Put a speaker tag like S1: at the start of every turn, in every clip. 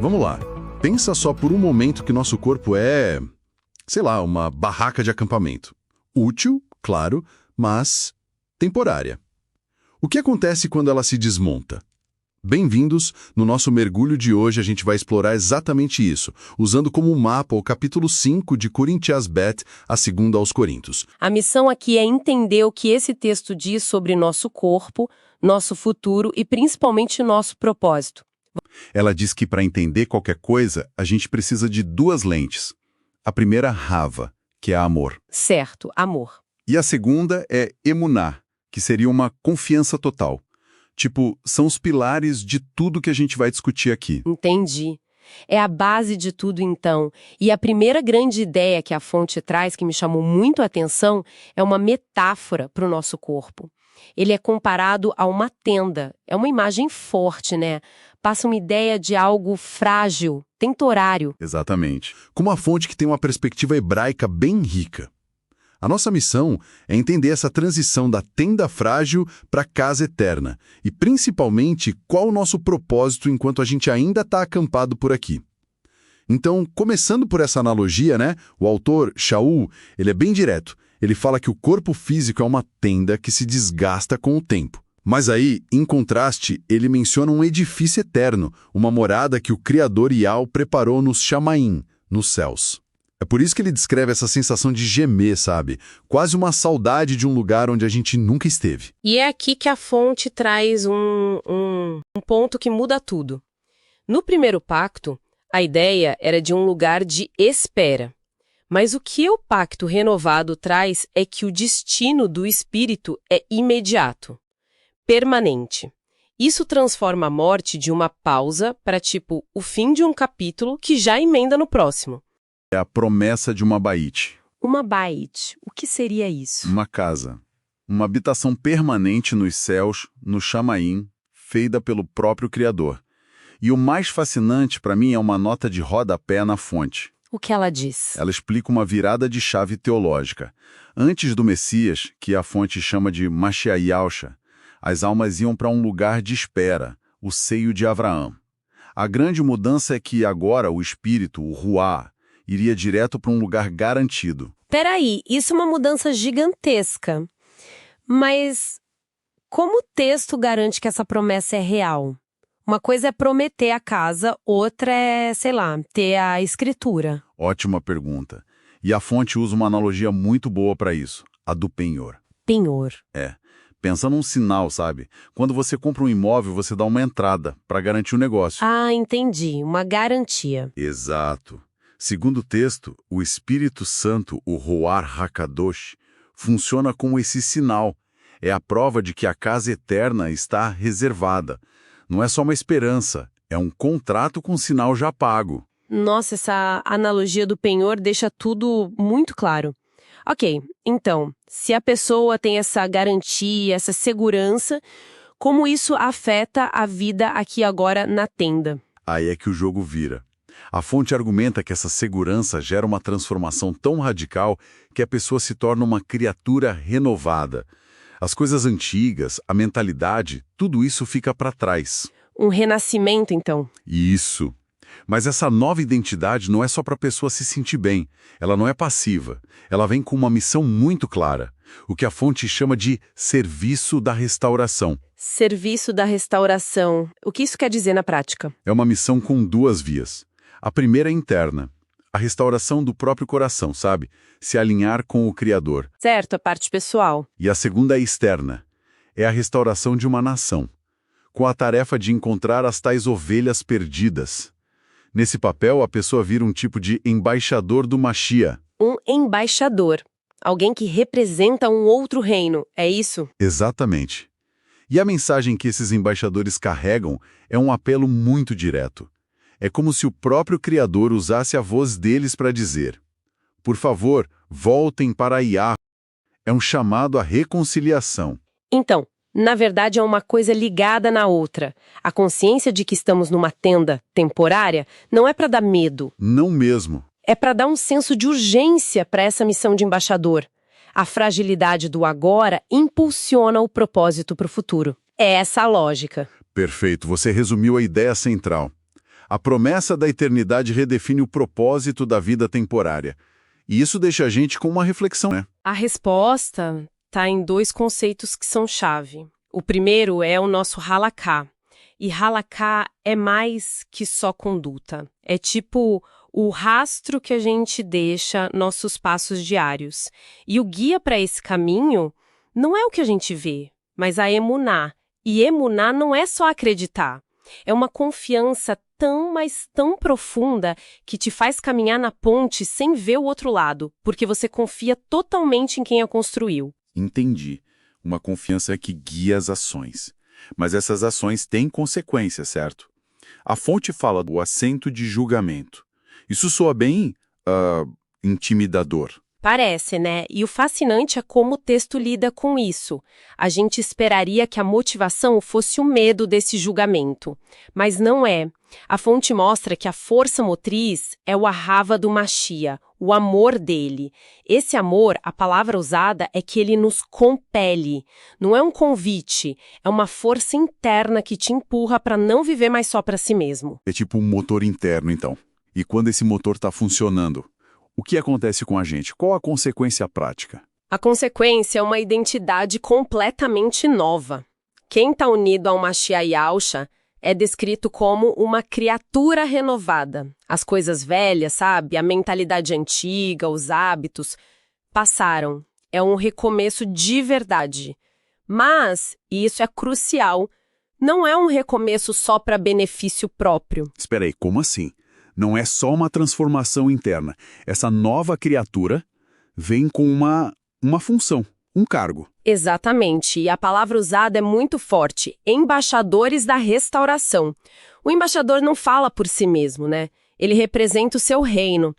S1: Vamos lá. Pensa só por um momento que nosso corpo é, sei lá, uma barraca de acampamento. Útil, claro, mas temporária. O que acontece quando ela se desmonta? Bem-vindos! No nosso mergulho de hoje a gente vai explorar exatamente isso, usando como mapa o capítulo 5 de Coríntias Bet, a segunda aos Coríntios.
S2: A missão aqui é entender o que esse texto diz sobre nosso corpo, nosso futuro e principalmente nosso propósito.
S1: Ela diz que para entender qualquer coisa, a gente precisa de duas lentes. A primeira, Rava, que é amor.
S2: Certo, amor.
S1: E a segunda é Emuná, que seria uma confiança total. Tipo, são os pilares de tudo que a gente vai discutir aqui.
S2: Entendi. É a base de tudo, então. E a primeira grande ideia que a fonte traz, que me chamou muito a atenção, é uma metáfora para o nosso corpo. Ele é comparado a uma tenda. É uma imagem forte, né? Passa uma ideia de algo frágil, temporário.
S1: Exatamente. Com uma fonte que tem uma perspectiva hebraica bem rica. A nossa missão é entender essa transição da tenda frágil para a casa eterna e, principalmente, qual o nosso propósito enquanto a gente ainda está acampado por aqui. Então, começando por essa analogia, né? O autor, Shaul, ele é bem direto. Ele fala que o corpo físico é uma tenda que se desgasta com o tempo. Mas aí, em contraste, ele menciona um edifício eterno, uma morada que o Criador Yahweh preparou nos Shamaim, nos céus. É por isso que ele descreve essa sensação de gemer, sabe? Quase uma saudade de um lugar onde a gente nunca esteve.
S2: E é aqui que a fonte traz um ponto que muda tudo. No primeiro pacto, a ideia era de um lugar de espera. Mas o que o pacto renovado traz é que o destino do espírito é imediato, permanente. Isso transforma a morte de uma pausa para, tipo, o fim de um capítulo que já emenda no próximo.
S1: É a promessa de uma baite.
S2: Uma bait. O que seria isso?
S1: Uma casa. Uma habitação permanente nos céus, no Shamaim, feita pelo próprio Criador. E o mais fascinante para mim é uma nota de rodapé na fonte.
S2: O que ela diz?
S1: Ela explica uma virada de chave teológica. Antes do Messias, que a fonte chama de Mashiach Yahshua, as almas iam para um lugar de espera, o seio de Abraão. A grande mudança é que agora o espírito, o Ruá, iria direto para um lugar garantido.
S2: Peraí, isso é uma mudança gigantesca. Mas como o texto garante que essa promessa é real? Uma coisa é prometer a casa, outra é, sei lá, ter a escritura.
S1: Ótima pergunta. E a fonte usa uma analogia muito boa para isso, a do penhor.
S2: Penhor.
S1: É. Pensa num sinal, sabe? Quando você compra um imóvel, você dá uma entrada para garantir o negócio.
S2: Ah, entendi. Uma garantia.
S1: Exato. Segundo o texto, o Espírito Santo, o Ruach HaKadosh, funciona como esse sinal. É a prova de que a casa eterna está reservada. Não é só uma esperança, é um contrato com sinal já pago.
S2: Nossa, essa analogia do penhor deixa tudo muito claro. Ok, então, se a pessoa tem essa garantia, essa segurança, como isso afeta a vida aqui agora na tenda?
S1: Aí é que o jogo vira. A fonte argumenta que essa segurança gera uma transformação tão radical que a pessoa se torna uma criatura renovada. As coisas antigas, a mentalidade, tudo isso fica para trás.
S2: Um renascimento, então?
S1: Isso. Mas essa nova identidade não é só para a pessoa se sentir bem. Ela não é passiva. Ela vem com uma missão muito clara. O que a fonte chama de serviço da restauração.
S2: Serviço da restauração. O que isso quer dizer na prática?
S1: É uma missão com duas vias. A primeira é interna. A restauração do próprio coração, sabe? Se alinhar com o Criador.
S2: Certo, a parte pessoal.
S1: E a segunda é externa. É a restauração de uma nação, com a tarefa de encontrar as tais ovelhas perdidas. Nesse papel, a pessoa vira um tipo de embaixador do Mashiach.
S2: Um embaixador. Alguém que representa um outro reino, é isso?
S1: Exatamente. E a mensagem que esses embaixadores carregam é um apelo muito direto. É como se o próprio Criador usasse a voz deles para dizer: por favor, voltem para Yahweh. É um chamado à reconciliação.
S2: Então, na verdade é uma coisa ligada na outra. A consciência de que estamos numa tenda temporária não é para dar medo.
S1: Não mesmo.
S2: É para dar um senso de urgência para essa missão de embaixador. A fragilidade do agora impulsiona o propósito para o futuro. É essa a lógica.
S1: Perfeito, você resumiu a ideia central. A promessa da eternidade redefine o propósito da vida temporária. E isso deixa a gente com uma reflexão, né?
S2: A resposta está em dois conceitos que são chave. O primeiro é o nosso halaká. E halaká é mais que só conduta. É tipo o rastro que a gente deixa nossos passos diários. E o guia para esse caminho não é o que a gente vê, mas a emuná. E emuná não é só acreditar. É uma confiança tão, mas tão profunda que te faz caminhar na ponte sem ver o outro lado, porque você confia totalmente em quem a construiu.
S1: Entendi. Uma confiança que guia as ações. Mas essas ações têm consequências, certo? A fonte fala do assento de julgamento. Isso soa bem, intimidador.
S2: Parece, né? E o fascinante é como o texto lida com isso. A gente esperaria que a motivação fosse o medo desse julgamento. Mas não é. A fonte mostra que a força motriz é o ahava do Mashia, o amor dele. Esse amor, a palavra usada é que ele nos compele. Não é um convite, é uma força interna que te empurra para não viver mais só para si mesmo.
S1: É tipo um motor interno, então. E quando esse motor está funcionando, o que acontece com a gente? Qual a consequência prática?
S2: A consequência é uma identidade completamente nova. Quem está unido ao Mashiach Yahushua é descrito como uma criatura renovada. As coisas velhas, sabe? A mentalidade antiga, os hábitos, passaram. É um recomeço de verdade. Mas, e isso é crucial, não é um recomeço só para benefício próprio.
S1: Espera aí, como assim? Não é só uma transformação interna. Essa nova criatura vem com uma função, um cargo.
S2: Exatamente, e a palavra usada é muito forte, embaixadores da restauração. O embaixador não fala por si mesmo, né? Ele representa o seu reino,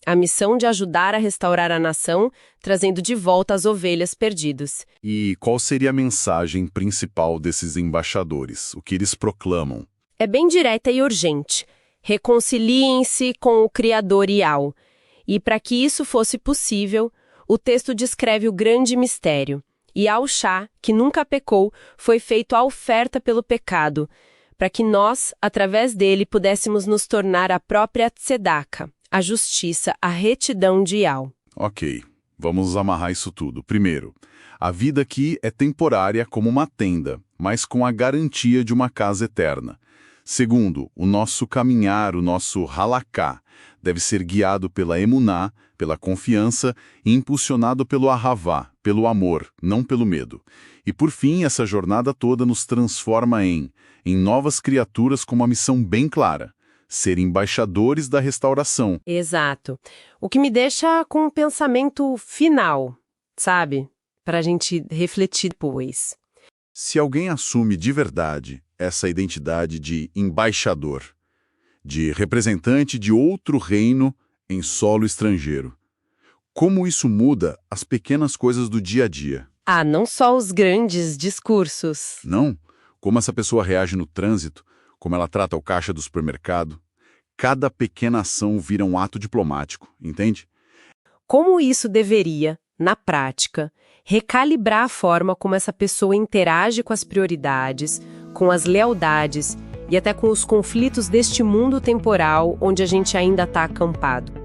S2: a missão de ajudar a restaurar a nação, trazendo de volta as ovelhas perdidas.
S1: E qual seria a mensagem principal desses embaixadores? O que eles proclamam?
S2: É bem direta e urgente. Reconciliem-se com o Criador Ial. E para que isso fosse possível, o texto descreve o grande mistério. Yahushua, que nunca pecou, foi feito a oferta pelo pecado, para que nós, através dele, pudéssemos nos tornar a própria tzedaka, a justiça, a retidão de Yahweh.
S1: Ok, vamos amarrar isso tudo. Primeiro, a vida aqui é temporária como uma tenda, mas com a garantia de uma casa eterna. Segundo, o nosso caminhar, o nosso halaká, deve ser guiado pela emuná, pela confiança e impulsionado pelo ahavá, pelo amor, não pelo medo. E por fim, essa jornada toda nos transforma em novas criaturas com uma missão bem clara: ser embaixadores da restauração.
S2: Exato. O que me deixa com um pensamento final, sabe? Para a gente refletir depois.
S1: Se alguém assume de verdade essa identidade de embaixador, de representante de outro reino em solo estrangeiro, como isso muda as pequenas coisas do dia a dia?
S2: Ah, não só os grandes discursos.
S1: Não? Como essa pessoa reage no trânsito, como ela trata o caixa do supermercado. Cada pequena ação vira um ato diplomático, entende?
S2: Como isso deveria, na prática, recalibrar a forma como essa pessoa interage com as prioridades, com as lealdades e até com os conflitos deste mundo temporal onde a gente ainda está acampado.